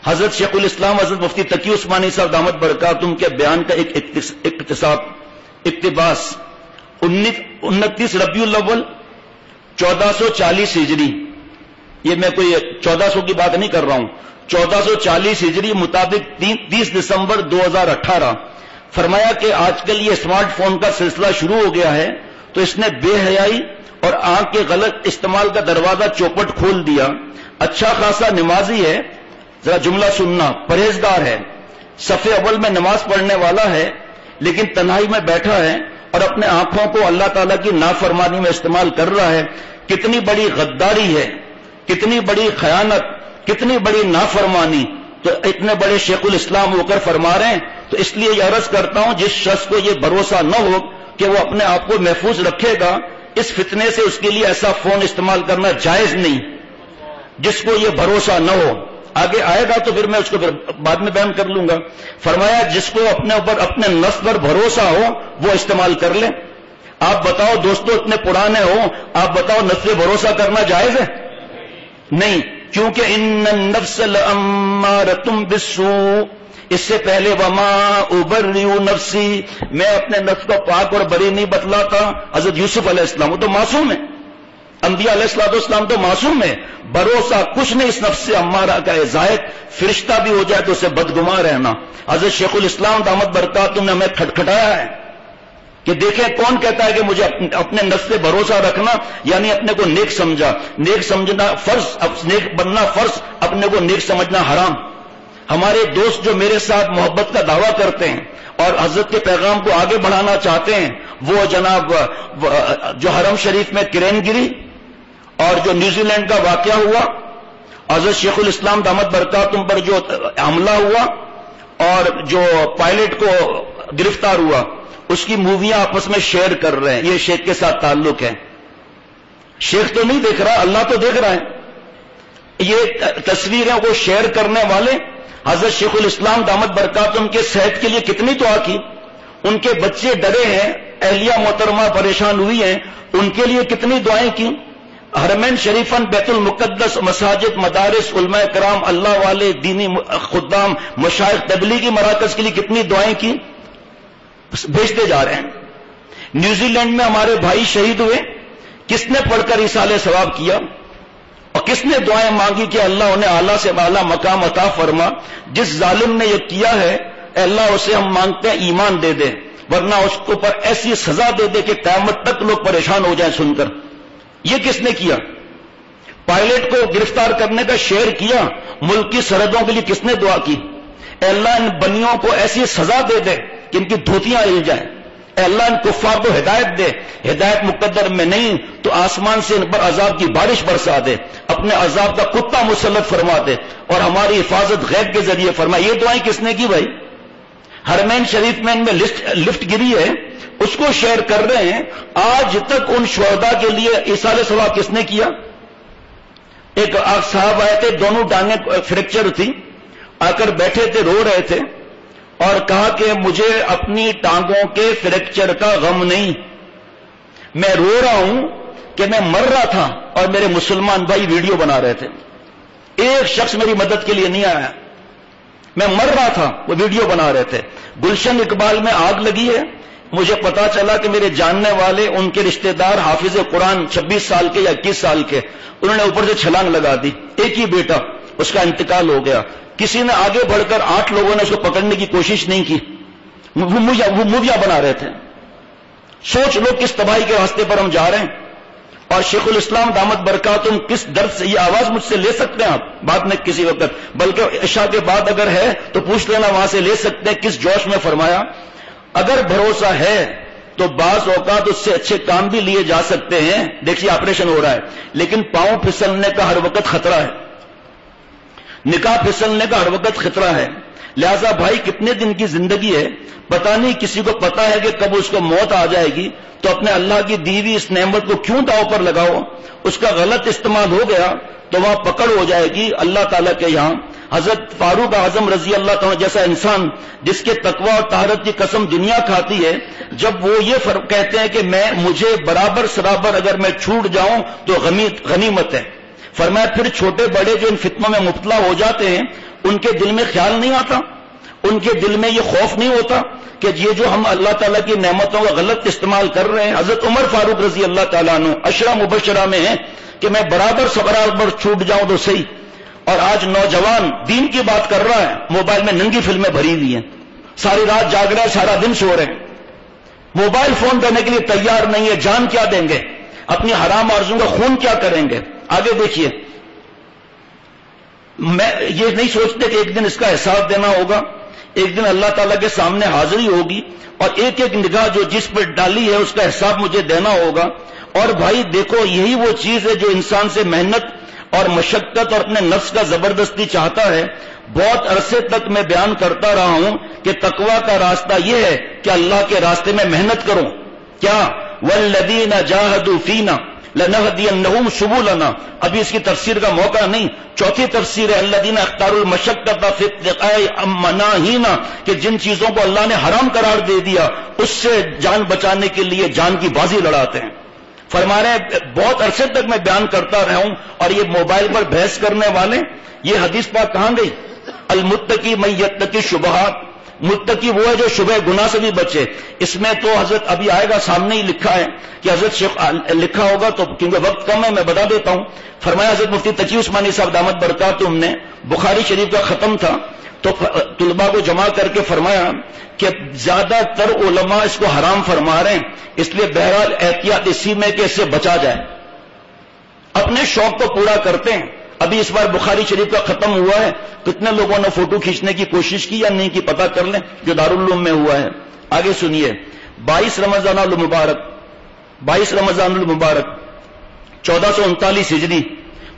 حضرت شیخ الاسلام حضرت مفتی تقی عثمانی صاحب دامت برکاتہم کے بیان کا ایک اقتباس 29 ربیع الاول 1440 ہجری، یہ میں کوئی 1400 کی بات نہیں کر رہا ہوں، 1440 ہجری مطابق 30 دسمبر 2018 فرمایا کہ آج کل یہ اسمارٹ فون کا سلسلہ شروع ہو گیا ہے تو اس نے بے حیائی اور آنکھ کے غلط استعمال کا دروازہ چوپٹ کھول دیا. اچھا خاصا نمازی ہے، ذرا جملہ سننا، پرہیزگار ہے، صف اول میں نماز پڑھنے والا ہے، لیکن تنہائی میں بیٹھا ہے اور اپنے آنکھوں کو اللہ تعالیٰ کی نافرمانی میں استعمال کر رہا ہے. کتنی بڑی غداری ہے، کتنی بڑی خیانت، کتنی بڑی نافرمانی. تو اتنے بڑے شیخ الاسلام ہو کر فرما رہے ہیں، تو اس لیے یہ عرض کرتا ہوں جس شخص کو یہ بھروسہ نہ ہو کہ وہ اپنے آپ کو محفوظ رکھے گا، اس فتنے سے اس کے لیے ایسا فون استعمال کرنا جائز نہیں. جس کو یہ بھروسہ نہ ہو، آگے آئے گا تو پھر میں اس کو پھر بعد میں بیان کر لوں گا. فرمایا جس کو اپنے اوپر اپنے نفس پر بھروسہ ہو وہ استعمال کر لے. آپ بتاؤ دوستو، اتنے پرانے ہو، آپ بتاؤ نفس پہ بھروسہ کرنا جائز ہے؟ نہیں، کیونکہ ان النفس لامارۃ بالسوء، اس سے پہلے وما ابرئ نفسی، میں اپنے نفس کو پاک اور بری نہیں بتلاتا. حضرت یوسف علیہ السلام وہ تو معصوم ہے، انبیاء علیہ السلام تو معصوم ہے. بھروسہ کچھ نہیں اس نفس سے امارہ کا ہے. زائد فرشتہ بھی ہو جائے تو اسے بدگمان رہنا. حضرت شیخ الاسلام دامت برکاتہم نے ہمیں کھٹکھٹایا ہے کہ دیکھیں کون کہتا ہے کہ مجھے اپنے نفس سے بھروسہ رکھنا یعنی اپنے کو نیک سمجھا. نیک سمجھنا فرض، نیک بننا فرض، اپنے کو نیک سمجھنا حرام. ہمارے دوست جو میرے ساتھ محبت کا دعویٰ کرتے ہیں اور حضرت کے پیغام کو آگے بڑھانا چاہتے ہیں، وہ جناب جو حرم شریف میں کرین گری اور جو نیوزی لینڈ کا واقعہ ہوا، حضرت شیخ الاسلام دامت برکاتہم پر جو حملہ ہوا اور جو پائلٹ کو گرفتار ہوا، اس کی موویاں آپس میں شیئر کر رہے ہیں. یہ شیخ کے ساتھ تعلق ہے. شیخ تو نہیں دیکھ رہا، اللہ تو دیکھ رہا ہے. یہ تصویریں وہ شیئر کرنے والے حضرت شیخ الاسلام دامت برکاتہم کے صحت کے لیے کتنی دعا کی. ان کے بچے ڈرے ہیں، اہلیہ محترمہ پریشان ہوئی ہیں، ان کے لیے کتنی دعائیں کی. حرمین شریفن، بیت المقدس، مساجد، مدارس، علماء کرام، اللہ والے، دینی خدام، مشائخ، تبلیغی مراکز کے لیے کتنی دعائیں کی. بھیجتے جا رہے ہیں. نیوزی لینڈ میں ہمارے بھائی شہید ہوئے، کس نے پڑھ کر ایصال ثواب کیا اور کس نے دعائیں مانگی کہ اللہ انہیں اعلیٰ سے اعلیٰ مقام عطا فرما. جس ظالم نے یہ کیا ہے، اے اللہ اسے ہم مانگتے ہیں ایمان دے دے، ورنہ اس کے اوپر ایسی سزا دے دے کہ قیامت تک لوگ پریشان ہو جائیں سن کر. یہ کس نے کیا؟ پائلٹ کو گرفتار کرنے کا شیئر کیا. ملک کی سرحدوں کے لیے کس نے دعا کی؟ اے اللہ ان بنیوں کو ایسی سزا دے دے کہ ان کی دھوتیاں ہل جائیں. اے اللہ ان کفار کو ہدایت دے، ہدایت مقدر میں نہیں تو آسمان سے ان پر عذاب کی بارش برسا دے، اپنے عذاب کا کتا مسلط فرما دے اور ہماری حفاظت غیب کے ذریعے فرما. یہ دعائیں کس نے کی بھائی؟ حرمین شریف میں ان میں لفٹ گری ہے، اس کو شیئر کر رہے ہیں. آج تک ان شہداء کے لیے ایصال ثواب کس نے کیا؟ ایک صاحب آئے تھے، دونوں ٹانگیں فریکچر تھی، آ کر بیٹھے تھے، رو رہے تھے اور کہا کہ مجھے اپنی ٹانگوں کے فریکچر کا غم نہیں، میں رو رہا ہوں کہ میں مر رہا تھا اور میرے مسلمان بھائی ویڈیو بنا رہے تھے. ایک شخص میری مدد کے لیے نہیں آیا، میں مر رہا تھا، وہ ویڈیو بنا رہے تھے. گلشن اقبال میں آگ لگی ہے، مجھے پتا چلا کہ میرے جاننے والے ان کے رشتہ دار حافظ قرآن 26 سال کے یا 21 سال کے، انہوں نے اوپر سے چھلانگ لگا دی. ایک ہی بیٹا، اس کا انتقال ہو گیا. کسی نے آگے بڑھ کر 8 لوگوں نے اس کو پکڑنے کی کوشش نہیں کی، وہ موویاں بنا رہے تھے. سوچ لو کس تباہی کے راستے پر ہم جا رہے ہیں. اور شیخ الاسلام دامت برکاتہم کس درد سے، یہ آواز مجھ سے لے سکتے ہیں آپ بعد میں کسی وقت، بلکہ عشاء کے بعد اگر ہے تو پوچھ لینا، وہاں سے لے سکتے ہیں کس جوش میں فرمایا. اگر بھروسہ ہے تو بعض اوقات اس سے اچھے کام بھی لیے جا سکتے ہیں. دیکھیے آپریشن ہو رہا ہے لیکن پاؤں پھسلنے کا ہر وقت خطرہ ہے، نکاح پھسلنے کا ہر وقت خطرہ ہے. لہذا بھائی کتنے دن کی زندگی ہے، پتہ نہیں، کسی کو پتہ ہے کہ کب اس کو موت آ جائے گی، تو اپنے اللہ کی دیوی اس نعمت کو کیوں داؤ پر لگاؤ. اس کا غلط استعمال ہو گیا تو وہاں پکڑ ہو جائے گی اللہ تعالیٰ کے یہاں. حضرت فاروق اعظم رضی اللہ تعالیٰ جیسا انسان جس کے تقوی اور طہارت کی قسم دنیا کھاتی ہے، جب وہ یہ فرق کہتے ہیں کہ مجھے برابر سرابر اگر میں چھوٹ جاؤں تو غنیمت ہے. فرمایا پھر چھوٹے بڑے جو ان فتنوں میں مبتلا ہو جاتے ہیں ان کے دل میں خیال نہیں آتا، ان کے دل میں یہ خوف نہیں ہوتا کہ یہ جو ہم اللہ تعالیٰ کی نعمتوں کا غلط استعمال کر رہے ہیں. حضرت عمر فاروق رضی اللہ تعالیٰ عنہ عشرہ مبشرہ میں ہیں کہ میں برابر چھوٹ جاؤں تو صحیح. اور آج نوجوان دین کی بات کر رہا ہے، موبائل میں ننگی فلمیں بھری ہوئی ہیں، ساری رات جاگ رہا ہے، سارا دن سو رہے ہیں، موبائل فون دینے کے لیے تیار نہیں ہے. جان کیا دیں گے، اپنی حرام آرزوں کا خون کیا کریں گے. آگے دیکھیے، میں یہ نہیں سوچتے کہ ایک دن اس کا احساس دینا ہوگا، ایک دن اللہ تعالیٰ کے سامنے حاضری ہوگی اور ایک ایک نگاہ جو جس پر ڈالی ہے اس کا حساب مجھے دینا ہوگا. اور بھائی دیکھو، یہی وہ چیز ہے جو انسان سے محنت اور مشقت اور اپنے نفس کا زبردستی چاہتا ہے. بہت عرصے تک میں بیان کرتا رہا ہوں کہ تقویٰ کا راستہ یہ ہے کہ اللہ کے راستے میں محنت کرو. کیا والذین جاہدوا فینا لنہدینہم سبلنا. ابھی اس کی تفسیر کا موقع نہیں. چوتھی تفسیر ہے الذین اختاروا المشقۃ فی اتقاء مناہینا، کہ جن چیزوں کو اللہ نے حرام قرار دے دیا اس سے جان بچانے کے لیے جان کی بازی لڑاتے ہیں. فرما رہے ہیں بہت عرصے تک میں بیان کرتا رہا ہوں اور یہ موبائل پر بحث کرنے والے، یہ حدیث پاک کہاں گئی؟ المتقی من یتقی شبہات. متقی وہ ہے جو شبہ گناہ سے بھی بچے. اس میں تو حضرت ابھی آئے گا سامنے ہی لکھا ہے کہ حضرت شیخ لکھا ہوگا تو کیونکہ وقت کم ہے میں بتا دیتا ہوں. فرمایا حضرت مفتی تقی عثمانی صاحب دامت برکاتہم نے بخاری شریف کا ختم تھا تو طلباء کو جمع کر کے فرمایا کہ زیادہ تر علماء اس کو حرام فرما رہے ہیں، اس لیے بہرحال احتیاط اسی میں کہ اس سے بچا جائے. اپنے شوق کو پورا کرتے ہیں. ابھی اس بار بخاری شریف کا ختم ہوا ہے، کتنے لوگوں نے فوٹو کھینچنے کی کوشش کی یا نہیں کی پتہ کر لیں جو دارالعلوم میں ہوا ہے. آگے سنیے، 22 رمضان المبارک 1439 ہجری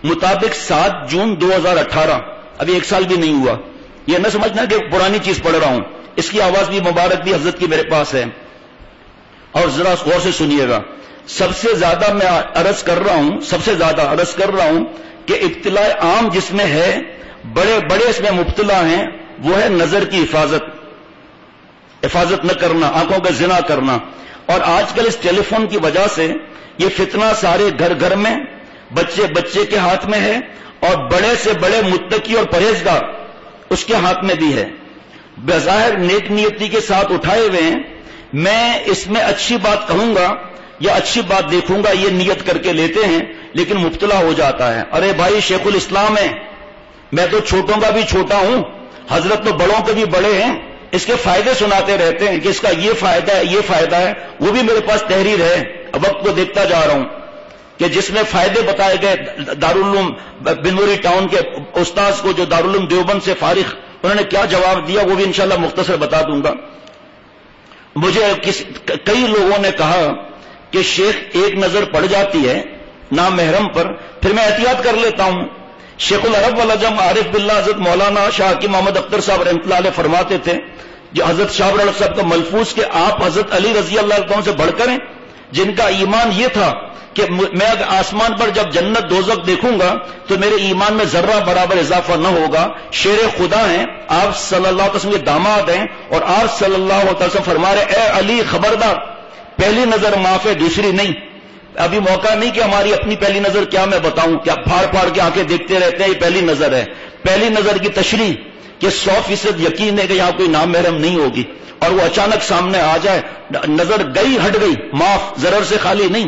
مطابق 7 جون 2018، ابھی ایک سال بھی نہیں ہوا. یہ نہ سمجھنا کہ پرانی چیز پڑھ رہا ہوں، اس کی آواز بھی مبارک بھی حضرت کی میرے پاس ہے. اور ذرا غور سے سنیے گا. سب سے زیادہ میں عرض کر رہا ہوں کہ ابتلاء عام جس میں ہے، بڑے اس میں مبتلا ہیں، وہ ہے نظر کی حفاظت نہ کرنا، آنکھوں کا زنا کرنا. اور آج کل اس ٹیلی فون کی وجہ سے یہ فتنہ سارے گھر میں، بچے کے ہاتھ میں ہے اور بڑے سے بڑے متقی اور پرہیزگار اس کے ہاتھ میں بھی ہے. بظاہر نیک نیتی کے ساتھ اٹھائے ہوئے ہیں. میں اس میں اچھی بات کہوں گا یا اچھی بات دیکھوں گا یہ نیت کر کے لیتے ہیں لیکن مبتلا ہو جاتا ہے. ارے بھائی شیخ الاسلام ہے، میں تو چھوٹوں کا بھی چھوٹا ہوں، حضرت تو بڑوں کے بھی بڑے ہیں. اس کے فائدے سناتے رہتے ہیں کہ اس کا یہ فائدہ ہے. وہ بھی میرے پاس تحریر ہے، وقت کو دیکھتا جا رہا ہوں کہ جس میں فائدے بتائے گئے. دارالعلوم بنوری ٹاؤن کے استاذ کو جو دارالعلوم دیوبند سے فارغ، انہوں نے کیا جواب دیا وہ بھی انشاءاللہ مختصر بتا دوں گا. مجھے کئی لوگوں نے کہا کہ شیخ ایک نظر پڑ جاتی ہے نامحرم پر، پھر میں احتیاط کر لیتا ہوں. شیخ العرب والعجم عارف باللہ حضرت مولانا شاہ حکیم محمد اختر صاحب رحمۃ اللہ علیہ فرماتے تھے، جو حضرت شاہ العرب صاحب کا ملفوظ کہ آپ حضرت علی رضی اللہ عنہ سے بڑھ کر ہیں، جن کا ایمان یہ تھا کہ میں اگر آسمان پر جب جنت دوزخ دیکھوں گا تو میرے ایمان میں ذرہ برابر اضافہ نہ ہوگا. شیر خدا ہیں، آپ صلی اللہ علیہ وسلم کے داماد ہیں اور آپ صلی اللہ علیہ وسلم فرما رہے اے علی خبردار، پہلی نظر معاف ہے دوسری نہیں. ابھی موقع نہیں کہ ہماری اپنی پہلی نظر کیا میں بتاؤں، کیا پھاڑ کے آنکھیں دیکھتے رہتے ہیں. یہ پہلی نظر ہے. پہلی نظر کی تشریح کہ 100% یقین ہے کہ یہاں کوئی نام محرم نہیں ہوگی اور وہ اچانک سامنے آ جائے، نظر گئی ہٹ گئی، معاف، ضرر سے خالی نہیں.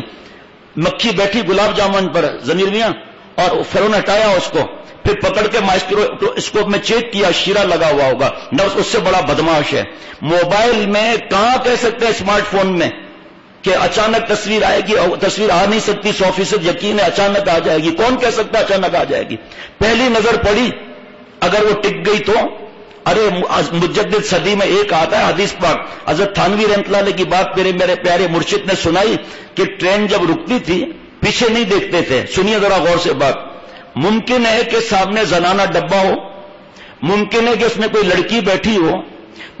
مکھی بیٹھی گلاب جامن پر ضمیر میاں اور فیرون ہٹایا اس کو، پھر پکڑ کے مائکروسکوپ میں چیک کیا، شیرہ لگا ہوا ہوگا. نفس اس سے بڑا بدماش ہے. موبائل میں کہاں کہہ سکتے ہیں اسمارٹ فون میں کہ اچانک تصویر آئے گی، تصویر آ نہیں سکتی، 100% یقین ہے اچانک آ جائے گی. کون کہہ سکتا ہے اچانک آ جائے گی؟ پہلی نظر پڑی، اگر وہ ٹک گئی تو. ارے مجدد صدی میں ایک آتا ہے حدیث پاک، حضرت تھانوی رحمۃ اللہ علیہ کی بات میرے پیارے مرشد نے سنائی کہ ٹرین جب رکتی تھی پیچھے نہیں دیکھتے تھے. سنیے ذرا غور سے بات. ممکن ہے کہ سامنے زنانہ ڈبہ ہو، ممکن ہے کہ اس میں کوئی لڑکی بیٹھی ہو،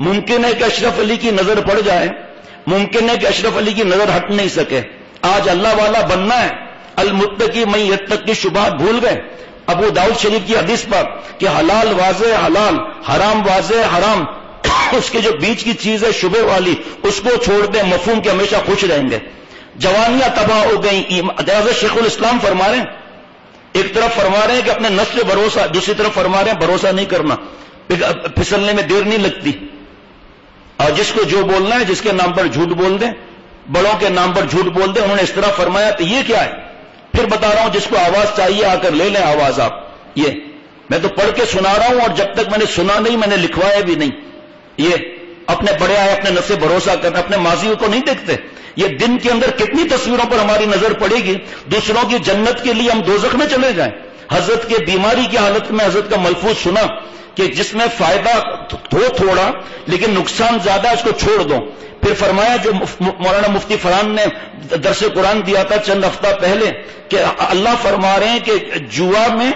ممکن ہے کہ اشرف علی کی نظر پڑ جائے، ممکن ہے کہ اشرف علی کی نظر ہٹ نہیں سکے. آج اللہ والا بننا ہے، المتقی من یتقی شبہات بھول گئے. ابو داؤد شریف کی حدیث پر کہ حلال واضح حلال، حرام واضح حرام، اس کے جو بیچ کی چیز ہے شبہ والی اس کو چھوڑ دیں، مفہوم کے ہمیشہ خوش رہیں گے. جوانیاں تباہ ہو گئیں. حضرت شیخ الاسلام فرما رہے ہیں ایک طرف فرما رہے ہیں کہ اپنے نفس پہ بھروسہ، دوسری طرف فرما رہے ہیں بھروسہ نہیں کرنا، پھسلنے میں دیر نہیں لگتی، اور جس کو جو بولنا ہے، جس کے نام پر جھوٹ بول دیں، بڑوں کے نام پر جھوٹ بول دیں، انہوں نے اس طرح فرمایا تو یہ کیا ہے؟ پھر بتا رہا ہوں جس کو آواز چاہیے آ کر لے لیں آواز آپ، یہ میں تو پڑھ کے سنا رہا ہوں، اور جب تک میں نے سنا نہیں میں نے لکھوایا بھی نہیں. یہ اپنے بڑے آئے اپنے نفس سے بھروسہ کرنا، اپنے ماضی کو نہیں دیکھتے. یہ دن کے اندر کتنی تصویروں پر ہماری نظر پڑے گی، دوسروں کی جنت کے لیے ہم دوزخ میں چلے جائیں. حضرت کے بیماری کی حالت میں حضرت کا ملفوظ سنا کہ جس میں فائدہ ہو تھوڑا لیکن نقصان زیادہ ہے، اس کو چھوڑ دو. پھر فرمایا جو مولانا مفتی فرحان نے درس قرآن دیا تھا چند ہفتہ پہلے کہ اللہ فرما رہے ہیں کہ جوا میں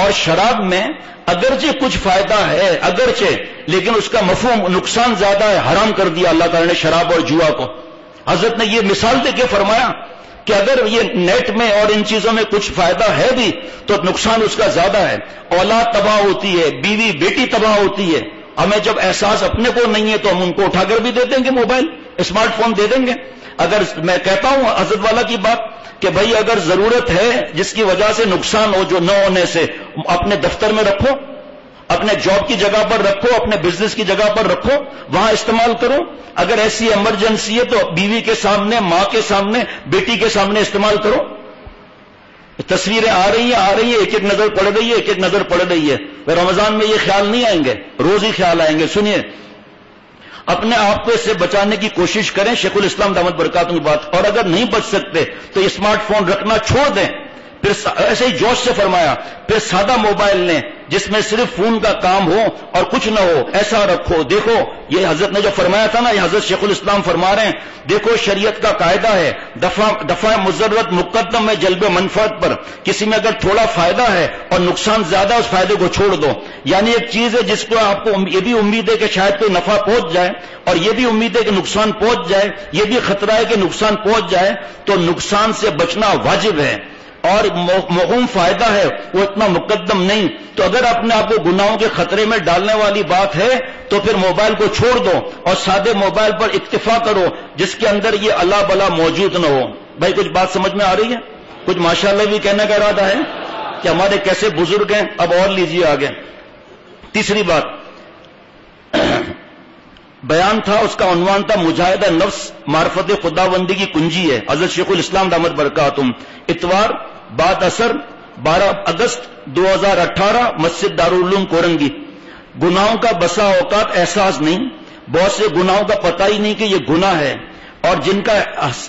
اور شراب میں اگرچہ کچھ فائدہ ہے اگرچہ، لیکن اس کا مفہوم نقصان زیادہ ہے، حرام کر دیا اللہ تعالی نے شراب اور جوا کو. حضرت نے یہ مثال دے کے فرمایا کہ اگر یہ نیٹ میں اور ان چیزوں میں کچھ فائدہ ہے بھی تو نقصان اس کا زیادہ ہے. اولاد تباہ ہوتی ہے، بیوی بیٹی تباہ ہوتی ہے. ہمیں جب احساس اپنے کو نہیں ہے تو ہم ان کو اٹھا کر بھی دے دیں گے، موبائل اسمارٹ فون دے دیں گے. اگر میں کہتا ہوں حضرت والا کی بات کہ بھائی اگر ضرورت ہے جس کی وجہ سے نقصان ہو جو نہ ہونے سے، اپنے دفتر میں رکھو، اپنے جاب کی جگہ پر رکھو، اپنے بزنس کی جگہ پر رکھو، وہاں استعمال کرو. اگر ایسی ایمرجنسی ہے تو بیوی کے سامنے، ماں کے سامنے، بیٹی کے سامنے استعمال کرو. تصویریں آ رہی ہیں ایک ایک نظر پڑ رہی ہے، ایک ایک نظر پڑ رہی ہے. رمضان میں یہ خیال نہیں آئیں گے، روز ہی خیال آئیں گے. سنیے، اپنے آپ کو اس سے بچانے کی کوشش کریں، شیخ الاسلام دامت برکاتہ کی بات. اور اگر نہیں بچ سکتے تو اسمارٹ فون رکھنا چھوڑ دیں. پھر ایسے ہی جوش سے فرمایا پھر سادہ موبائل لیں جس میں صرف فون کا کام ہو اور کچھ نہ ہو، ایسا رکھو. دیکھو یہ حضرت نے جو فرمایا تھا نا، یہ حضرت شیخ الاسلام فرما رہے ہیں، دیکھو شریعت کا قاعدہ ہے دفع مضرت مقدم ہے جلب منفعت پر. کسی میں اگر تھوڑا فائدہ ہے اور نقصان زیادہ، اس فائدے کو چھوڑ دو. یعنی ایک چیز ہے جس کو آپ کو یہ بھی امید ہے کہ شاید کوئی نفع پہنچ جائے اور یہ بھی امید ہے کہ نقصان پہنچ جائے، یہ بھی خطرہ ہے کہ نقصان پہنچ جائے، تو نقصان سے بچنا واجب ہے. اور موہوم فائدہ ہے وہ اتنا مقدم نہیں. تو اگر اپنے آپ کو گناہوں کے خطرے میں ڈالنے والی بات ہے تو پھر موبائل کو چھوڑ دو اور سادے موبائل پر اکتفا کرو جس کے اندر یہ اللہ بلا موجود نہ ہو. بھائی کچھ بات سمجھ میں آ رہی ہے؟ کچھ ماشاءاللہ بھی کہنے کا ارادہ ہے کہ ہمارے کیسے بزرگ ہیں. اب اور لیجیے آگے. تیسری بات بیان تھا، اس کا عنوان تھا مجاہدہ نفس معرفت خداوندی کی کنجی ہے. حضرت شیخ الاسلام دامت برکاتہم. اتوار بعد اثر 12 اگست 2018 مسجد دارالعلوم کورنگی. گناہوں کا بسا اوقات احساس نہیں، بہت سے گناہوں کا پتہ ہی نہیں کہ یہ گناہ ہے، اور جن کا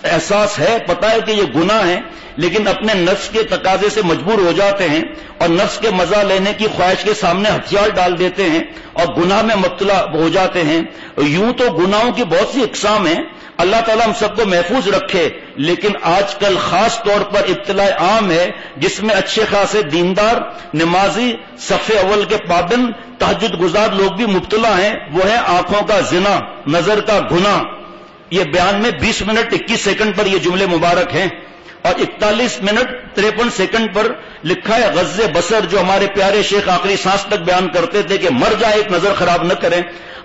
احساس ہے، پتہ ہے کہ یہ گناہ ہے، لیکن اپنے نفس کے تقاضے سے مجبور ہو جاتے ہیں اور نفس کے مزہ لینے کی خواہش کے سامنے ہتھیار ڈال دیتے ہیں اور گناہ میں مبتلا ہو جاتے ہیں. یوں تو گناہوں کی بہت سی اقسام ہیں، اللہ تعالیٰ ہم سب کو محفوظ رکھے، لیکن آج کل خاص طور پر ابتلا عام ہے جس میں اچھے خاصے دیندار، نمازی، صف اول کے پابند، تہجد گزار لوگ بھی مبتلا ہیں. وہ ہے آنکھوں کا زنا، نظر کا گناہ. یہ بیان میں 20 منٹ 21 سیکنڈ پر یہ جملے مبارک ہیں، اور 41 منٹ 53 سیکنڈ پر لکھا ہے غض بصر، جو ہمارے پیارے شیخ آخری سانس تک بیان کرتے تھے کہ مر جائے ایک نظر خراب نہ کریں.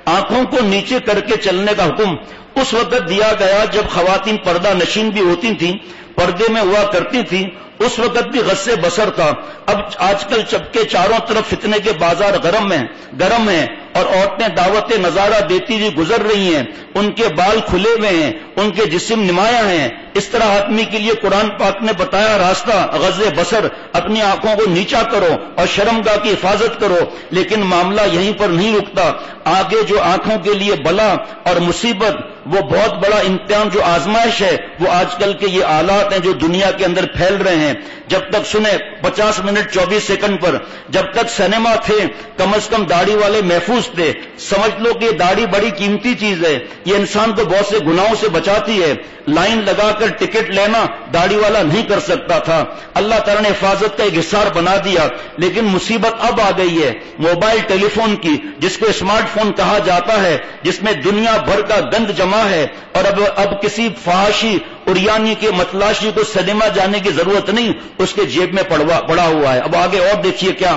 آنکھوں کو نیچے کر کے چلنے کا حکم اس وقت دیا گیا جب خواتین پردہ نشین بھی ہوتی تھیں، پردے میں ہوا کرتی تھیں، اس وقت بھی غض بصر تھا. اب آج کل چپکے چاروں طرف فتنے کے بازار گرم ہیں اور عورتیں دعوت نظارہ دیتی ہوئی گزر رہی ہیں، ان کے بال کھلے ہوئے ہیں، ان کے جسم نمایاں ہیں. اس طرح آدمی کے لیے قرآن پاک نے بتایا راستہ غض بصر، اپنی آنکھوں کو نیچا کرو اور شرمگاہ کی حفاظت کرو. لیکن معاملہ یہیں پر نہیں رکتا، آگے جو آنکھوں کے لیے بلا اور مصیبت، وہ بہت بڑا امتحان جو آزمائش ہے، وہ آج کل کے یہ آلات ہیں جو دنیا کے اندر پھیل رہے ہیں. جب تک سنیں 50 منٹ 24 سیکنڈ پر، جب تک سینما تھے کم از کم داڑھی والے محفوظ تھے. سمجھ لو کہ داڑھی بڑی قیمتی چیز ہے، یہ انسان کو بہت سے گناہوں سے بچاتی ہے. لائن لگا کر ٹکٹ لینا داڑھی والا نہیں کر سکتا تھا، اللہ تعالیٰ نے حفاظت کا ایک حصار بنا دیا. لیکن مصیبت اب آ گئی ہے موبائل ٹیلی فون کی، جس کو اسمارٹ فون کہا جاتا ہے، جس میں دنیا بھر کا گند جمع ہے. اور اب کسی فحاشی اریانی کے متلاشی کو سنیما جانے کی ضرورت نہیں، اس کے جیب میں پڑا ہوا ہے. اب آگے اور دیکھیے کیا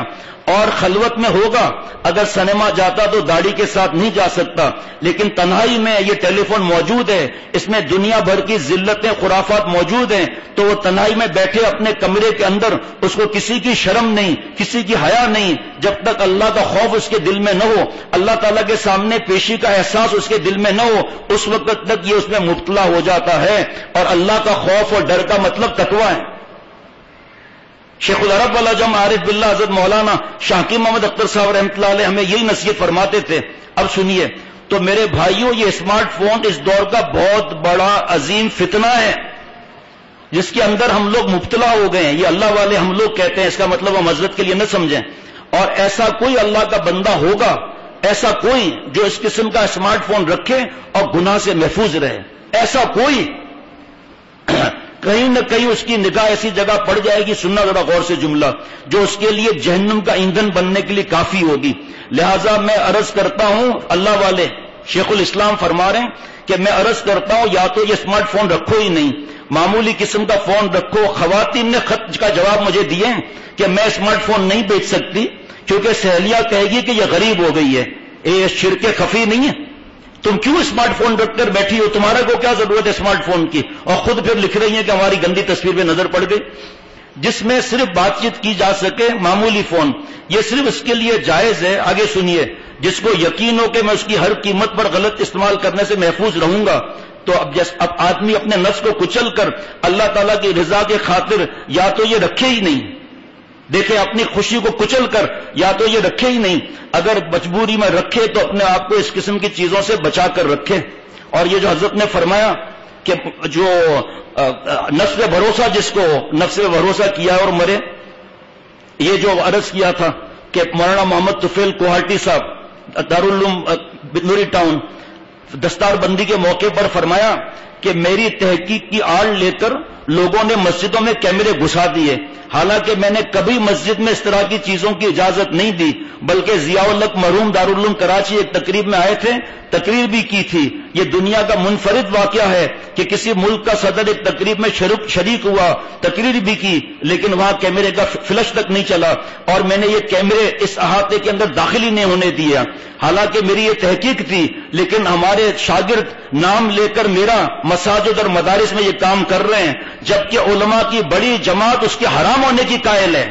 اور خلوت میں ہوگا. اگر سنیما جاتا تو داڑھی کے ساتھ نہیں جا سکتا, لیکن تنہائی میں یہ ٹیلی فون موجود ہے, اس میں دنیا بھر کی ذلتیں خرافات موجود ہیں, تو وہ تنہائی میں بیٹھے اپنے کمرے کے اندر, اس کو کسی کی شرم نہیں, کسی کی حیا نہیں, جب تک اللہ کا خوف اس کے دل میں نہ ہو, اللہ تعالیٰ کے سامنے پیشی کا احساس اس کے دل میں نہ ہو, اس وقت تک یہ اس میں مبتلا ہو جاتا ہے. اور اللہ کا خوف اور ڈر کا مطلب تقویٰ ہے. شیخ العرب والعجم عارف باللہ حضرت مولانا شاہ محمد اختر صاحب رحمۃ اللہ علیہ ہمیں یہی نصیحت فرماتے تھے. اب سنیے, تو میرے بھائیوں, یہ اسمارٹ فون اس دور کا بہت بڑا عظیم فتنہ ہے جس کے اندر ہم لوگ مبتلا ہو گئے ہیں. یہ اللہ والے ہم لوگ کہتے ہیں, اس کا مطلب ہم حضرت کے لیے نہ سمجھیں. اور ایسا کوئی اللہ کا بندہ ہوگا, ایسا کوئی جو اس قسم کا اسمارٹ فون رکھے اور گناہ سے محفوظ رہے, ایسا کوئی. کہیں نہ کہیں اس کی نگاہ ایسی جگہ پڑ جائے گی, سننا ذرا غور سے جملہ, جو اس کے لیے جہنم کا ایندھن بننے کے لیے کافی ہوگی. لہذا میں عرض کرتا ہوں, اللہ والے شیخ الاسلام فرما رہے ہیں کہ میں عرض کرتا ہوں, یا تو یہ اسمارٹ فون رکھو ہی نہیں, معمولی قسم کا فون رکھو. خواتین نے خط کا جواب مجھے دیے کہ میں اسمارٹ فون نہیں بیچ سکتی کیونکہ سہیلیاں کہے گی کہ یہ غریب ہو گئی ہے. یہ شرک خفی نہیں ہے؟ تم کیوں اسمارٹ فون رکھ کر بیٹھی ہو, تمہارا کو کیا ضرورت ہے اسمارٹ فون کی؟ اور خود پھر لکھ رہی ہیں کہ ہماری گندی تصویر پہ نظر پڑ گئی. جس میں صرف بات چیت کی جا سکے, معمولی فون, یہ صرف اس کے لیے جائز ہے. آگے سنیے, جس کو یقین ہو کہ میں اس کی ہر قیمت پر غلط استعمال کرنے سے محفوظ رہوں گا, تو اب آدمی اپنے نفس کو کچل کر اللہ تعالیٰ کی رضا کے خاطر یا تو یہ رکھے ہی نہیں. دیکھیں, اپنی خوشی کو کچل کر یا تو یہ رکھے ہی نہیں, اگر مجبوری میں رکھے تو اپنے آپ کو اس قسم کی چیزوں سے بچا کر رکھے. اور یہ جو حضرت نے فرمایا کہ جو نفس پہ بھروسہ, جس کو نفس پہ بھروسہ کیا اور مرے, یہ جو عرض کیا تھا کہ مولانا محمد طفیل کوہاٹی صاحب دارالعلوم بنوری ٹاؤن دستار بندی کے موقع پر فرمایا کہ میری تحقیق کی آڑ لے کر لوگوں نے مسجدوں میں کیمرے گھسا دیے, حالانکہ میں نے کبھی مسجد میں اس طرح کی چیزوں کی اجازت نہیں دی, بلکہ ضیاء الحق مرحوم دارالعلوم کراچی ایک تقریب میں آئے تھے, تقریر بھی کی تھی. یہ دنیا کا منفرد واقعہ ہے کہ کسی ملک کا صدر ایک تقریب میں شریک ہوا, تقریر بھی کی, لیکن وہاں کیمرے کا فلش تک نہیں چلا, اور میں نے یہ کیمرے اس احاطے کے اندر داخل ہی نہیں ہونے دیا. حالانکہ میری یہ تحقیق تھی, لیکن ہمارے شاگرد نام لے کر میرا مساجد اور مدارس میں یہ کام کر رہے ہیں, جبکہ علماء کی بڑی جماعت اس کے حرام ہونے کی قائل ہے.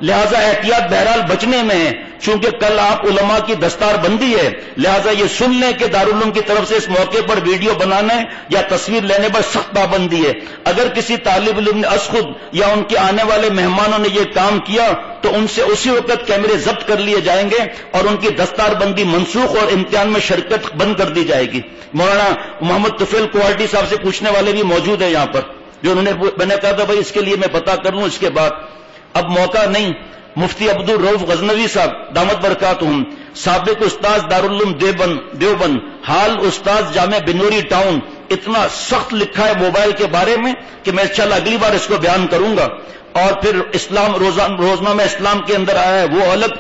لہذا احتیاط بہرحال بچنے میں ہے, چونکہ کل آپ علماء کی دستار بندی ہے. لہذا یہ سن لیں کہ دارالعلوم کی طرف سے اس موقع پر ویڈیو بنانے یا تصویر لینے پر سخت پابندی ہے. اگر کسی طالب علم نے از خود یا ان کے آنے والے مہمانوں نے یہ کام کیا تو ان سے اسی وقت کیمرے ضبط کر لیے جائیں گے اور ان کی دستار بندی منسوخ اور امتحان میں شرکت بند کر دی جائے گی. مولانا محمد طفیل کوہاٹی صاحب سے پوچھنے والے بھی موجود ہیں یہاں پر, جو انہوں نے, میں نے کہا تھا بھائی اس کے لیے میں پتا کر لوں. اس کے بعد اب موقع نہیں, مفتی عبد الرؤف غزنوی صاحب دامت برکاتہم, سابق استاذ دارالعلوم دیوبند, حال استاذ جامع بنوری ٹاؤن, اتنا سخت لکھا ہے موبائل کے بارے میں کہ میں انشاءاللہ اگلی بار اس کو بیان کروں گا. اور پھر اسلام روزنامہ اسلام کے اندر آیا ہے وہ الگ,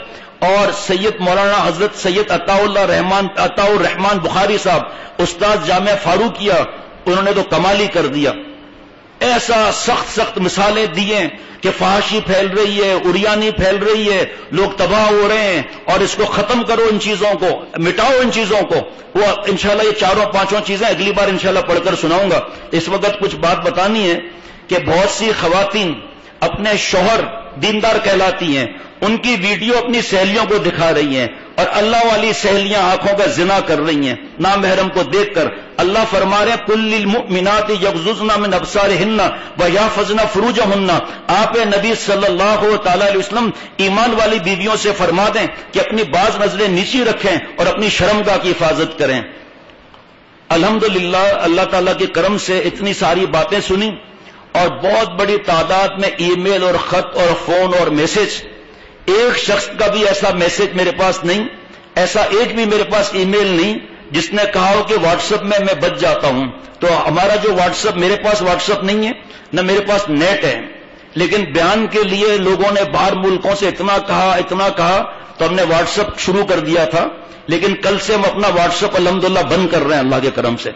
اور سید مولانا حضرت سید عطاء الرحمان بخاری صاحب استاذ جامع فاروقیہ, انہوں نے تو کمال ہی کر دیا. ایسا سخت مثالیں دیے کہ فحاشی پھیل رہی ہے, اریانی پھیل رہی ہے, لوگ تباہ ہو رہے ہیں, اور اس کو ختم کرو, ان چیزوں کو مٹاؤ, ان چیزوں کو. وہ انشاءاللہ یہ 4-5 چیزیں اگلی بار انشاءاللہ پڑھ کر سناؤں گا. اس وقت کچھ بات بتانی ہے کہ بہت سی خواتین اپنے شوہر دیندار کہلاتی ہیں, ان کی ویڈیو اپنی سہیلیوں کو دکھا رہی ہیں, اور اللہ والی سہیلیاں آنکھوں کا زنا کر رہی ہیں نامحرم کو دیکھ کر. اللہ فرما رہے ہیں کل للمؤمنات یغضضن من ابصارهن ويحفظن فروجهن. آپ نبی صلی اللہ تعالی علیہ وسلم ایمان والی بیویوں سے فرما دیں کہ اپنی بعض نظریں نیچی رکھیں اور اپنی شرمگاہ کی حفاظت کریں. الحمدللہ اللہ تعالیٰ کے کرم سے اتنی ساری باتیں سنی, اور بہت بڑی تعداد میں ای میل اور خط اور فون اور میسج. ایک شخص کا بھی ایسا میسج میرے پاس نہیں, ایسا ایک بھی میرے پاس ای میل نہیں جس نے کہا ہو کہ واٹس ایپ میں بچ جاتا ہوں. تو ہمارا جو واٹس ایپ, میرے پاس واٹس ایپ نہیں ہے, نہ میرے پاس نیٹ ہے, لیکن بیان کے لیے لوگوں نے باہر ملکوں سے اتنا کہا تو ہم نے واٹس ایپ شروع کر دیا تھا. لیکن کل سے ہم اپنا واٹس ایپ الحمدللہ بند کر رہے ہیں اللہ کے کرم سے.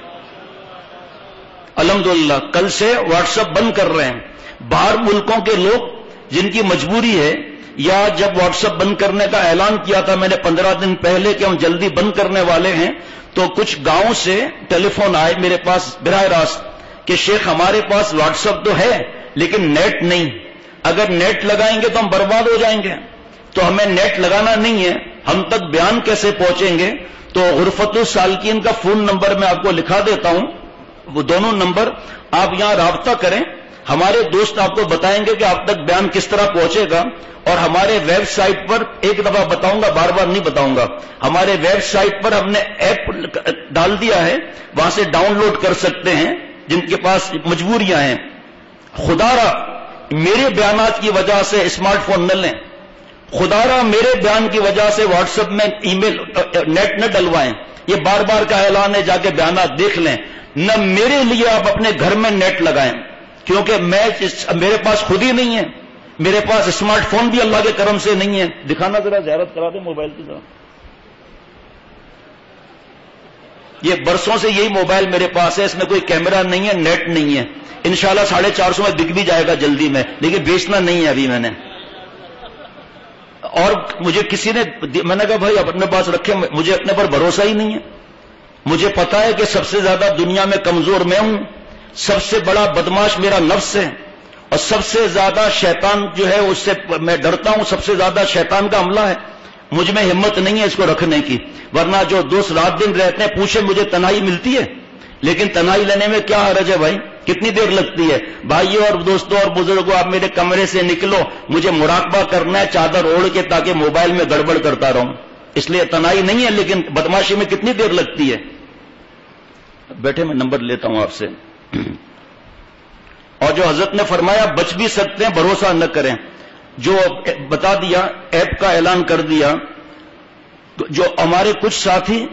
الحمدللہ کل سے واٹس ایپ بند کر رہے ہیں. باہر ملکوں کے لوگ جن کی مجبوری ہے یا جب واٹس ایپ بند کرنے کا اعلان کیا تھا میں نے 15 دن پہلے کہ ہم جلدی بند کرنے والے ہیں، تو کچھ گاؤں سے ٹیلی فون آئے میرے پاس براہ راست کہ شیخ ہمارے پاس واٹس ایپ تو ہے لیکن نیٹ نہیں، اگر نیٹ لگائیں گے تو ہم برباد ہو جائیں گے، تو ہمیں نیٹ لگانا نہیں ہے، ہم تک بیان کیسے پہنچیں گے؟ تو غرفت السالکین کا فون نمبر میں آپ کو لکھا دیتا ہوں، وہ دونوں نمبر آپ یہاں رابطہ کریں، ہمارے دوست آپ کو بتائیں گے کہ آپ تک بیان کس طرح پہنچے گا۔ اور ہمارے ویب سائٹ پر ایک دفعہ بتاؤں گا، بار بار نہیں بتاؤں گا، ہمارے ویب سائٹ پر ہم نے ایپ ڈال دیا ہے، وہاں سے ڈاؤن لوڈ کر سکتے ہیں جن کے پاس مجبوریاں ہیں۔ خدا را میرے بیانات کی وجہ سے اسمارٹ فون نہ لیں، خدا را میرے بیان کی وجہ سے واٹس ایپ میں ای میل نیٹ نہ ڈلوائیں، یہ بار بار کا اعلان ہے، جا کے بیانات دیکھ لیں۔ نہ میرے لیے آپ اپنے گھر میں نیٹ لگائیں، کیونکہ میرے پاس خود ہی نہیں ہے، میرے پاس اسمارٹ فون بھی اللہ کے کرم سے نہیں ہے۔ دکھانا ذرا، زیارت کرا دیں موبائل کی ذرا۔ یہ برسوں سے یہی موبائل میرے پاس ہے، اس میں کوئی کیمرہ نہیں ہے، نیٹ نہیں ہے، انشاءاللہ 450 میں بک بھی جائے گا جلدی لیکن بیچنا نہیں ہے ابھی میں نے۔ اور مجھے کسی نے، میں نے کہا بھائی اپنے پاس رکھے، مجھے اپنے پر بھروسہ ہی نہیں ہے، مجھے پتا ہے کہ سب سے زیادہ دنیا میں کمزور میں ہوں، سب سے بڑا بدماش میرا نفس ہے، اور سب سے زیادہ شیطان جو ہے اس سے میں ڈرتا ہوں، سب سے زیادہ شیطان کا حملہ ہے، مجھ میں ہمت نہیں ہے اس کو رکھنے کی۔ ورنہ جو دوست رات دن رہتے ہیں پوچھے مجھے تنہائی ملتی ہے، لیکن تنہائی لینے میں کیا حرج ہے بھائی، کتنی دیر لگتی ہے؟ بھائیوں اور دوستوں اور بزرگوں، آپ میرے کمرے سے نکلو، مجھے مراقبہ کرنا ہے چادر اوڑھ کے تاکہ موبائل میں گڑبڑ کرتا رہوں، اس لیے تنہائی نہیں ہے، لیکن بدماشی میں کتنی دیر لگتی ہے۔ بیٹھے میں نمبر لیتا ہوں آپ سے۔ اور جو حضرت نے فرمایا بچ بھی سکتے ہیں، بھروسہ نہ کریں، جو بتا دیا، ایپ کا اعلان کر دیا، جو ہمارے کچھ ساتھی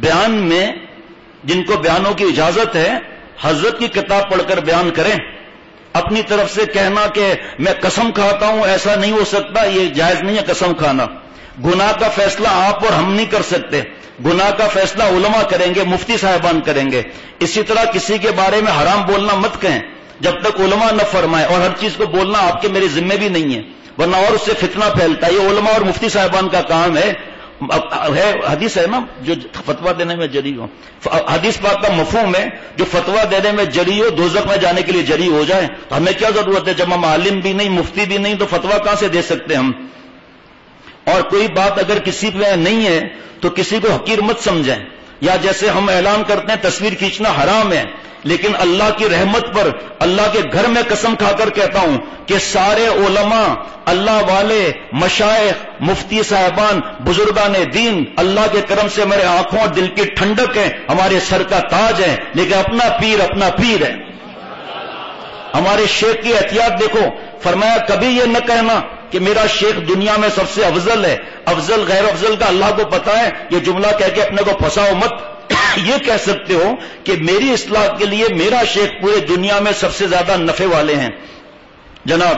بیان میں جن کو بیانوں کی اجازت ہے حضرت کی کتاب پڑھ کر بیان کریں، اپنی طرف سے کہنا کہ میں قسم کھاتا ہوں، ایسا نہیں ہو سکتا، یہ جائز نہیں ہے قسم کھانا۔ گناہ کا فیصلہ آپ اور ہم نہیں کر سکتے، گناہ کا فیصلہ علماء کریں گے، مفتی صاحبان کریں گے۔ اسی طرح کسی کے بارے میں حرام بولنا مت کہیں جب تک علماء نہ فرمائے، اور ہر چیز کو بولنا آپ کے میرے ذمے بھی نہیں ہے، ورنہ اور اس سے فتنہ پھیلتا ہے۔ یہ علماء اور مفتی صاحبان کا کام ہے۔ حدیث ہے نا، جو فتویٰ دینے میں جری ہو، حدیث پاک کا مفہوم ہے جو فتویٰ دینے میں جری ہو دوزخ میں جانے کے لیے جری ہو جائے، تو ہمیں کیا ضرورت ہے؟ جب ہم عالم بھی نہیں، مفتی بھی نہیں، تو فتویٰ کہاں سے دے سکتے ہم؟ اور کوئی بات اگر کسی پہ نہیں ہے تو کسی کو حقیر مت سمجھیں، یا جیسے ہم اعلان کرتے ہیں تصویر کھینچنا حرام ہے، لیکن اللہ کی رحمت پر اللہ کے گھر میں قسم کھا کر کہتا ہوں کہ سارے علماء، اللہ والے، مشائخ، مفتی صاحبان، بزرگان دین اللہ کے کرم سے میرے آنکھوں اور دل کی ٹھنڈک ہے، ہمارے سر کا تاج ہے، لیکن اپنا پیر ہے۔ ہمارے شیخ کی احتیاط دیکھو، فرمایا کبھی یہ نہ کہنا کہ میرا شیخ دنیا میں سب سے افضل ہے، افضل غیر افضل کا اللہ کو پتا ہے، یہ جملہ کہہ کے اپنے کو پھنساؤ مت۔ یہ کہہ سکتے ہو کہ میری اصلاح کے لیے میرا شیخ پورے دنیا میں سب سے زیادہ نفع والے ہیں۔ جناب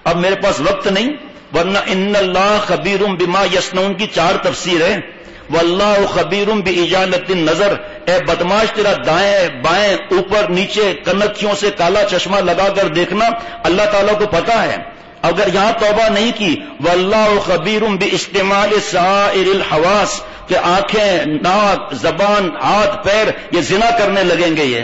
اب میرے پاس وقت نہیں، ورنہ ان اللہ خبیر بما یصنعون کی 4 تفسیر ہے۔ واللہ خبیر باجالۃ النظر، اے بدماش تیرا دائیں بائیں اوپر نیچے کنکھیوں سے کالا چشمہ لگا کر دیکھنا، اللہ تعالیٰ کو پتا ہے۔ اگر یہاں توبہ نہیں کی، واللہ خبیر باستعمال سائر الحواس، کہ آنکھیں، ناک، زبان، ہاتھ، پیر یہ زنا کرنے لگیں گے، یہ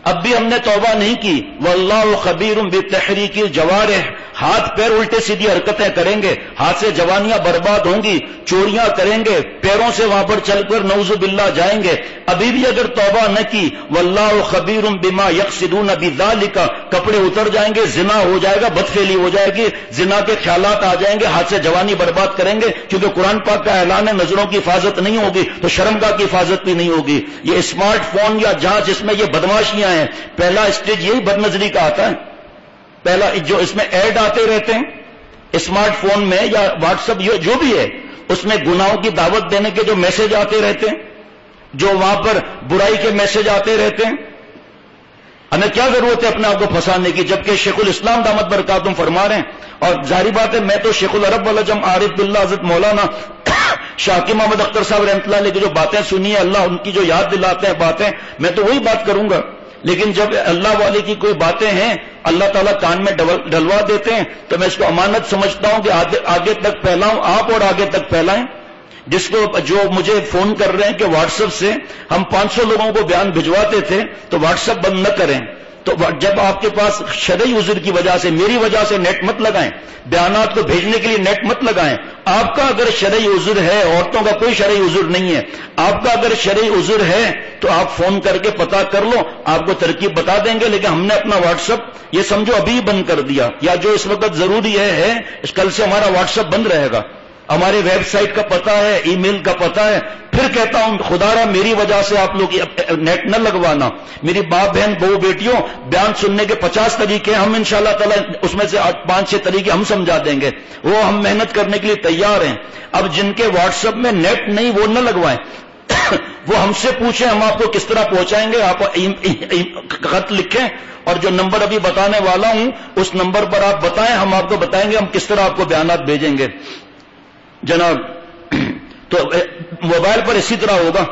اب بھی ہم نے توبہ نہیں کی۔ واللہ خبیر بتحریک الجوارح، ہاتھ پیر الٹے سیدھی حرکتیں کریں گے، ہاتھ سے جوانیاں برباد ہوں گی، چوریاں کریں گے، پیروں سے وہاں پر چل کر نعوذ باللہ جائیں گے، ابھی بھی اگر توبہ نہ کی، واللہ خبیر بما یقصدون بذالک، کپڑے اتر جائیں گے، زنا ہو جائے گا، بدفعلی ہو جائے گی، زنا کے خیالات آ جائیں گے، ہاتھ سے جوانی برباد کریں گے، کیونکہ قرآن پاک کا اعلان ہے نظروں کی حفاظت نہیں ہوگی تو شرمگاہ کی حفاظت بھی نہیں ہوگی۔ یہ اسمارٹ فون یا جہاں جس میں یہ بدماشیاں ہیں، پہلا اسٹیج یہی بد نظری کا آتا ہے، پہلا جو اس میں ایڈ آتے رہتے ہیں اسمارٹ فون میں یا واٹس ایپ جو بھی ہے، اس میں گناہوں کی دعوت دینے کے جو میسج آتے رہتے ہیں، جو وہاں پر برائی کے میسج آتے رہتے ہیں، ہمیں کیا ضرورت ہے اپنے آپ کو پھنسانے کی، جبکہ شیخ الاسلام دامت برکاتہم فرما رہے ہیں۔ اور ظاہری بات ہے میں تو شیخ العرب والعجم عارف باللہ حضرت مولانا شاکر محمد اختر صاحب رحمۃ اللہ علیہ کی جو باتیں سنی ہے، اللہ ان کی جو یاد دلاتے ہیں باتیں، میں تو وہی بات کروں گا لیکن جب اللہ والے کی کوئی باتیں ہیں اللہ تعالیٰ کان میں ڈلوا دیتے ہیں تو میں اس کو امانت سمجھتا ہوں کہ آگے تک پھیلاؤں، آپ اور آگے تک پھیلائیں. جو مجھے فون کر رہے ہیں کہ واٹس ایپ سے ہم 500 لوگوں کو بیان بھجواتے تھے تو واٹس ایپ بند نہ کریں. تو جب آپ کے پاس شرعی عذر کی وجہ سے، میری وجہ سے نیٹ مت لگائیں، بیانات کو بھیجنے کے لیے نیٹ مت لگائیں. آپ کا اگر شرعی عذر ہے، عورتوں کا کوئی شرعی عذر نہیں ہے، آپ کا اگر شرعی عذر ہے تو آپ فون کر کے پتا کر لو، آپ کو ترکیب بتا دیں گے. لیکن ہم نے اپنا واٹس ایپ یہ سمجھو ابھی بند کر دیا، یا جو اس وقت ضروری ہے کل سے ہمارا واٹس ایپ بند رہے گا. ہمارے ویب سائٹ کا پتہ ہے، ای میل کا پتہ ہے. پھر کہتا ہوں خدا را میری وجہ سے آپ لوگ نیٹ نہ لگوانا. میری باپ بہن بہو بیٹیوں، بیان سننے کے 50 طریقے ہم انشاءاللہ تعالی اس میں سے 5-6 طریقے ہم سمجھا دیں گے، وہ ہم محنت کرنے کے لیے تیار ہیں. اب جن کے واٹس ایپ میں نیٹ نہیں وہ نہ لگوائیں وہ ہم سے پوچھیں ہم آپ کو کس طرح پہنچائیں گے. آپ خط لکھیں اور جو نمبر ابھی بتانے والا ہوں اس نمبر پر آپ بتائیں، ہم آپ کو بتائیں گے ہم کس طرح آپ کو بیانات بھیجیں گے. جناب تو موبائل پر اسی طرح ہوگا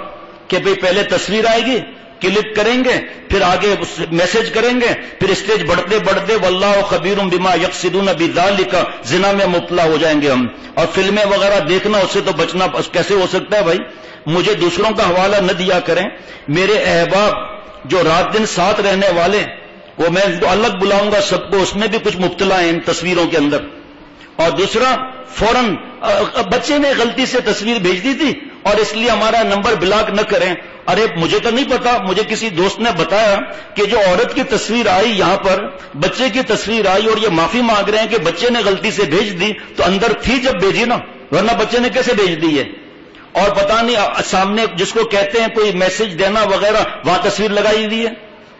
کہ بھئی پہلے تصویر آئے گی، کلک کریں گے، پھر آگے میسج کریں گے، پھر اسٹیج بڑھتے بڑھتے واللہ خبیر بما یقصدون بذالک زنا میں مبتلا ہو جائیں گے ہم. اور فلمیں وغیرہ دیکھنا اس سے تو بچنا کیسے ہو سکتا ہے بھائی. مجھے دوسروں کا حوالہ نہ دیا کریں. میرے احباب جو رات دن ساتھ رہنے والے وہ میں الگ بلاؤں گا سب کو، اس میں بھی کچھ مبتلا ہیں ان تصویروں کے اندر. اور دوسرا فوراً بچے نے غلطی سے تصویر بھیج دی تھی اور اس لیے ہمارا نمبر بلاک نہ کریں. ارے مجھے تو نہیں پتا، مجھے کسی دوست نے بتایا کہ جو عورت کی تصویر آئی یہاں پر بچے کی تصویر آئی اور یہ معافی مانگ رہے ہیں کہ بچے نے غلطی سے بھیج دی، تو اندر تھی جب بھیجی نا، ورنہ بچے نے کیسے بھیج دی ہے. اور پتہ نہیں سامنے جس کو کہتے ہیں کوئی میسج دینا وغیرہ وہاں تصویر لگائی ہوئی ہے.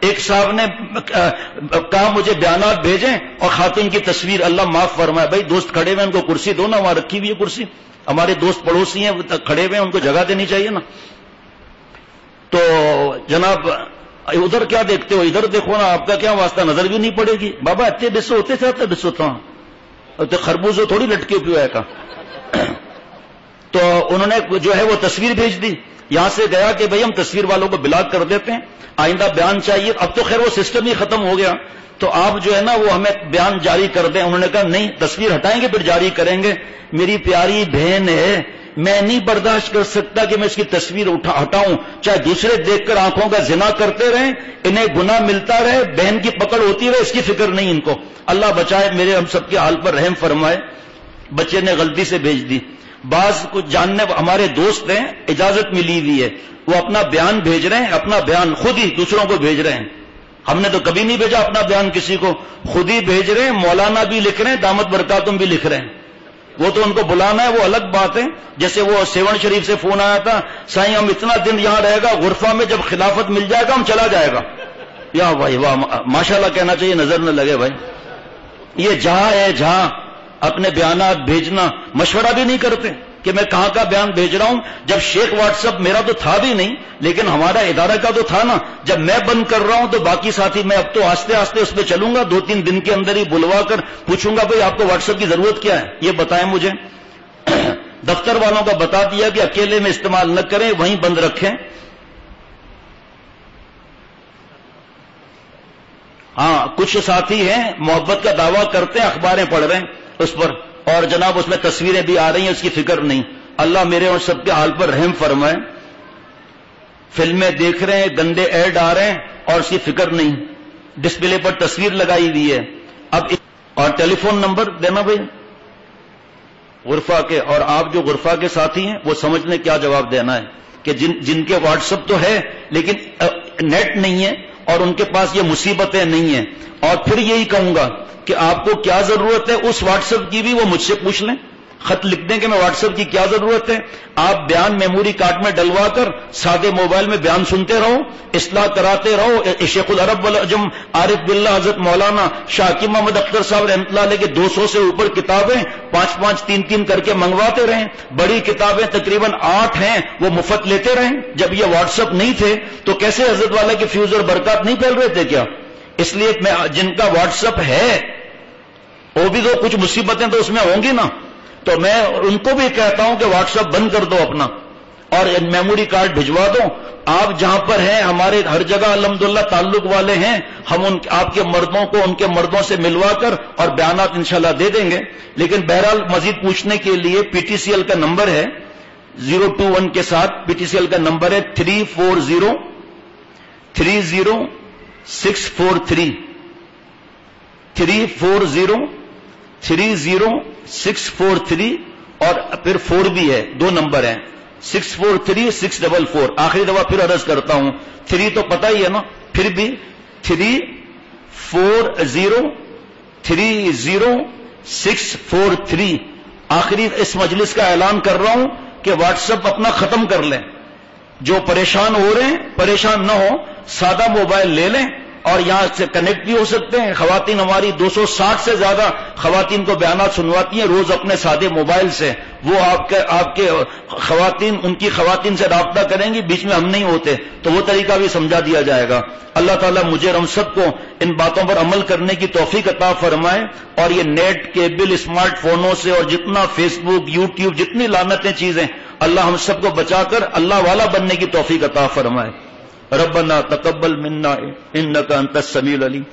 ایک صاحب نے کہا مجھے بیانات بھیجیں اور خاتون کی تصویر، اللہ معاف فرمائے. بھائی دوست کھڑے ہوئے ان کو کرسی دو نا، وہاں رکھی ہوئی ہے کرسی، ہمارے دوست پڑوسی ہیں کھڑے ہوئے ہیں ان کو جگہ دینی چاہیے نا. تو جناب ادھر کیا دیکھتے ہو، ادھر دیکھو نا، آپ کا کیا واسطہ، نظر بھی نہیں پڑے گی. بابا اتنے بسو ہوتے تھے، اتنے بسو تھا تو خربوزوں تھوڑی لٹکے پیو ہے کا. تو انہوں نے جو ہے وہ تصویر بھیج دی. یہاں سے گیا کہ بھئی ہم تصویر والوں کو بلاک کر دیتے ہیں، آئندہ بیان چاہیے. اب تو خیر وہ سسٹم ہی ختم ہو گیا، تو آپ جو ہے نا وہ ہمیں بیان جاری کر دیں. انہوں نے کہا نہیں، تصویر ہٹائیں گے پھر جاری کریں گے. میری پیاری بہن ہے، میں نہیں برداشت کر سکتا کہ میں اس کی تصویر ہٹاؤں، چاہے دوسرے دیکھ کر آنکھوں کا زنا کرتے رہیں، انہیں گناہ ملتا رہے، بہن کی پکڑ ہوتی رہے، اس کی فکر نہیں ان کو. اللہ بچائے، میرے ہم سب کے حال پر رحم فرمائے. بچے نے غلطی سے بھیج دی. بعض کچھ جاننے ہمارے دوست ہیں، اجازت ملی ہوئی ہے، وہ اپنا بیان بھیج رہے ہیں، اپنا بیان خود ہی دوسروں کو بھیج رہے ہیں. ہم نے تو کبھی نہیں بھیجا اپنا بیان کسی کو، خود ہی بھیج رہے ہیں. مولانا بھی لکھ رہے ہیں، دامت برکاتم بھی لکھ رہے ہیں. وہ تو ان کو بلانا ہے وہ الگ بات ہے. جیسے وہ سیون شریف سے فون آیا تھا، سائیں ہم اتنا دن یہاں رہے گا، غرفہ میں جب خلافت مل جائے گا ہم چلا جائے گا. یا بھائی واہ، ماشاءاللہ کہنا چاہیے، نظر نہ لگے بھائی. یہ جہاں ہے جہاں اپنے بیانات بھیجنا، مشورہ بھی نہیں کرتے کہ میں کہاں کا بیان بھیج رہا ہوں. جب شیخ واٹس ایپ میرا تو تھا بھی نہیں، لیکن ہمارا ادارہ کا تو تھا نا. جب میں بند کر رہا ہوں تو باقی ساتھی، میں اب تو آستے آستے اس پہ چلوں گا. 2-3 دن کے اندر ہی بلوا کر پوچھوں گا بھئی آپ کو واٹس ایپ کی ضرورت کیا ہے، یہ بتائیں مجھے. دفتر والوں کا بتا دیا کہ اکیلے میں استعمال نہ کریں، وہیں بند رکھیں. ہاں کچھ ساتھی ہیں محبت کا دعویٰ کرتے ہیں، اخباریں پڑھ رہے ہیں اس پر، اور جناب اس میں تصویریں بھی آ رہی ہیں، اس کی فکر نہیں. اللہ میرے اور سب کے حال پر رحم فرمائے. فلمیں دیکھ رہے ہیں، گندے ایڈ آ رہے ہیں اور اس کی فکر نہیں. ڈسپلے پر تصویر لگائی ہوئی ہے. اب اور ٹیلی فون نمبر دینا بھائی غرفہ کے، اور آپ جو غرفہ کے ساتھی ہیں وہ سمجھ لیں کیا جواب دینا ہے کہ جن کے واٹس ایپ تو ہے لیکن نیٹ نہیں ہے اور ان کے پاس یہ مصیبتیں نہیں ہیں. اور پھر یہی کہوں گا کہ آپ کو کیا ضرورت ہے اس واٹس ایپ کی بھی وہ مجھ سے پوچھ لیں. خط لکھ دیں کہ میں واٹس ایپ کی کیا ضرورت ہے. آپ بیان میموری کارڈ میں ڈلوا کر سادے موبائل میں بیان سنتے رہو، اصلاح کراتے رہو. شیخ العرب والعجم عارف باللہ حضرت مولانا شاکی محمد اختر صاحب رحمۃ اللہ علیہ کے 200 سے اوپر کتابیں 5-5 3-3 کر کے منگواتے رہیں. بڑی کتابیں تقریباً 8 ہیں، وہ مفت لیتے رہیں. جب یہ واٹس ایپ نہیں تھے تو کیسے حضرت والا کے فیوز اور برکات نہیں پھیل رہے تھے کیا؟ اس لیے میں جن کا واٹس ایپ ہے وہ بھی تو کچھ مصیبتیں تو اس میں ہوں گی نا، تو میں ان کو بھی کہتا ہوں کہ واٹس ایپ بند کر دو اپنا. اور میموری کارڈ بھجوا دو. آپ جہاں پر ہیں ہمارے ہر جگہ الحمدللہ تعلق والے ہیں, ہم آپ کے مردوں کو ان کے مردوں سے ملوا کر اور بیانات انشاءاللہ دے دیں گے. لیکن بہرحال مزید پوچھنے کے لیے پی ٹی سی ایل کا نمبر ہے 021 کے ساتھ پی ٹی سی ایل کا نمبر ہے 34030 34030 اور پھر 4 بھی ہے, 2 نمبر ہیں 643644. آخری دفعہ پھر عرض کرتا ہوں, 3 تو پتہ ہی ہے نا, پھر بھی 34030 آخری اس مجلس کا اعلان کر رہا ہوں کہ واٹس ایپ اپنا ختم کر لیں. جو پریشان ہو رہے ہیں پریشان نہ ہو, سادہ موبائل لے لیں اور یہاں سے کنیکٹ بھی ہو سکتے ہیں. خواتین ہماری 260 سے زیادہ خواتین کو بیانات سنواتی ہیں روز اپنے سادے موبائل سے. وہ آپ کے خواتین ان کی خواتین سے رابطہ کریں گی, بیچ میں ہم نہیں ہوتے, تو وہ طریقہ بھی سمجھا دیا جائے گا. اللہ تعالیٰ مجھے اور ہم سب کو ان باتوں پر عمل کرنے کی توفیق عطا فرمائے. اور یہ نیٹ کیبل اسمارٹ فونوں سے اور جتنا فیس بک یوٹیوب جتنی لعنتیں چیزیں, اللہ ہم سب کو بچا کر اللہ والا بننے کی توفیق عطا فرمائے. ربنا تقبل منا انك انت السميع العليم